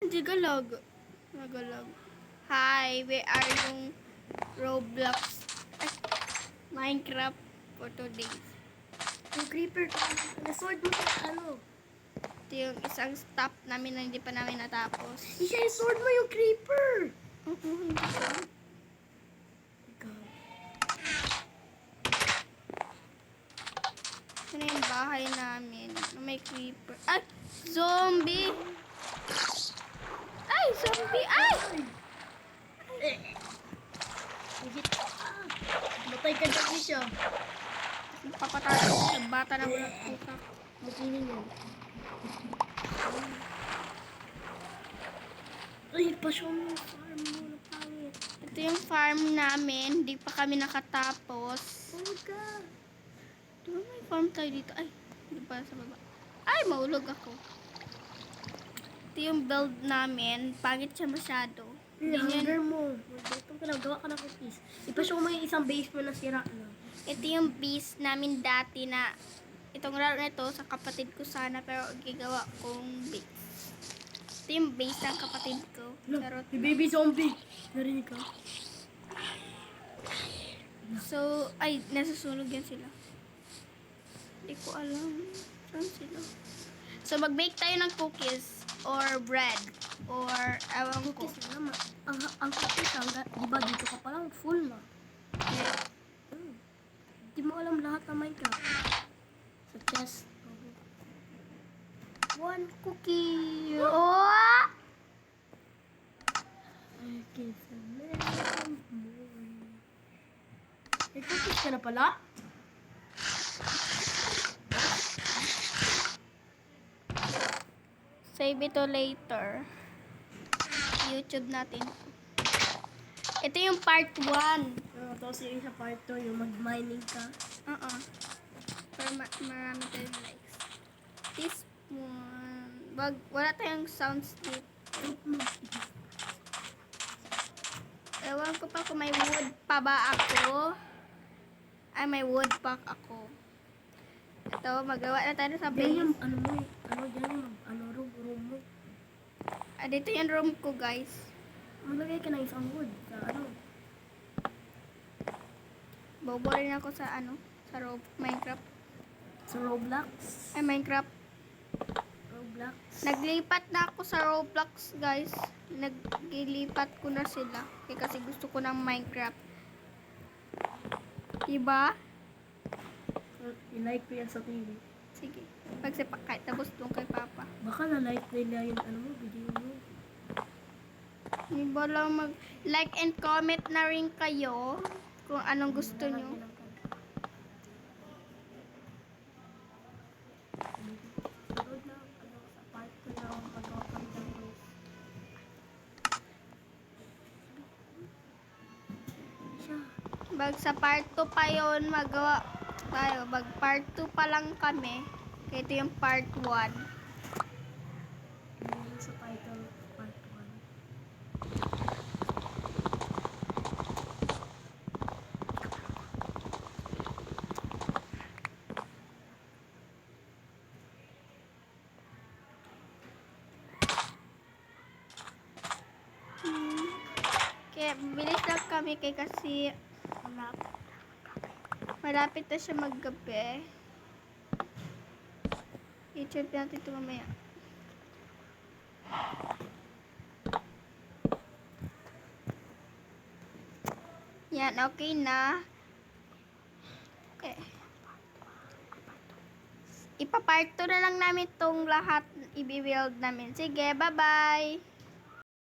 Hindi galag. Nagalag. Hi, we are yung Roblox. Ay, Minecraft for today. Yung creeper, na-sword mo sa ano? Ito yung isang stop namin na hindi pa namin natapos. Isa yung sword mo yung creeper! Hindi ko. Ikaw. Ano yung bahay namin? May creeper. Ay! Zombie! Ay! Zombie! Ay! Higit ka. Matay ka dyan siya. Papatay ko sa bata na walang utak. Makinin yan. Ay, pasyon mo yung farm mo na pangit. Ito yung farm namin. Hindi pa kami nakatapos. Tulog ka. Diba may farm tayo dito? Ay, hindi pa sa baba. Ay, maulog ako. Ito yung build namin. Pangit siya masyado. Yung hunger mo. Magdotong ka lang. Gawa ka ng cookies. Ipasyon mo yung isang base mo na sira na. Ito yung base namin dati na itong laro na ito sa kapatid ko sana pero gagawa kong base. Ito yung base ng kapatid ko. Pero, Yung baby zombie. Narinig ka? so, ay, nasusunog yan sila. Hindi ko alam. Saan sila? So, mag-make tayo ng cookies or bread or ewan ko. Cookies na naman. Ang cookies, di ba dito ka palang full na? Di mo alam lahat ng Minecraft. Sa chest. One cookie. Oh! Okay, so meron more. May cookies ka na pala? Save ito later. YouTube natin. Ito yung part 1. Tapos yung isa part 2, yung mag-mining ka. Pero marami tayong likes. This one. Wala tayong sounds dito. Ewan ko pa kung may wood pa ba ako. Ay, may wood pack ako. Ito, magawa na tayo sa base. Yung ano mo eh. Room mo. Dito yung room ko, guys. Maglagay ka na isang wood. Sa ano? Bobo rin ako sa Minecraft. Sa Roblox. Ay, Minecraft. Roblox. Naglipat na ako sa Roblox, guys. Naglilipat ko na sila. Kasi gusto ko ng Minecraft. Diba? I-like ko yan sa TV. Sige. Kahit tapos doon kay Papa. Baka na-like nila yung ano mo, video mo. Hindi ba lang mag-like and comment na rin kayo kung anong gusto nyo. Sunod na, sa part ko na magawa kami ng roof. Siya. Sa part 2 pa yun, magawa tayo. Part 2 pa lang kami. Kaya ito yung part 1. Yung sa title, part 1. Kaya bilis lang kami kasi malapit na siya maggabi. I-check natin ito mamaya. Yan, okay na. Okay. Ipa-part 2 na lang namin itong lahat i-build namin. Sige, bye-bye!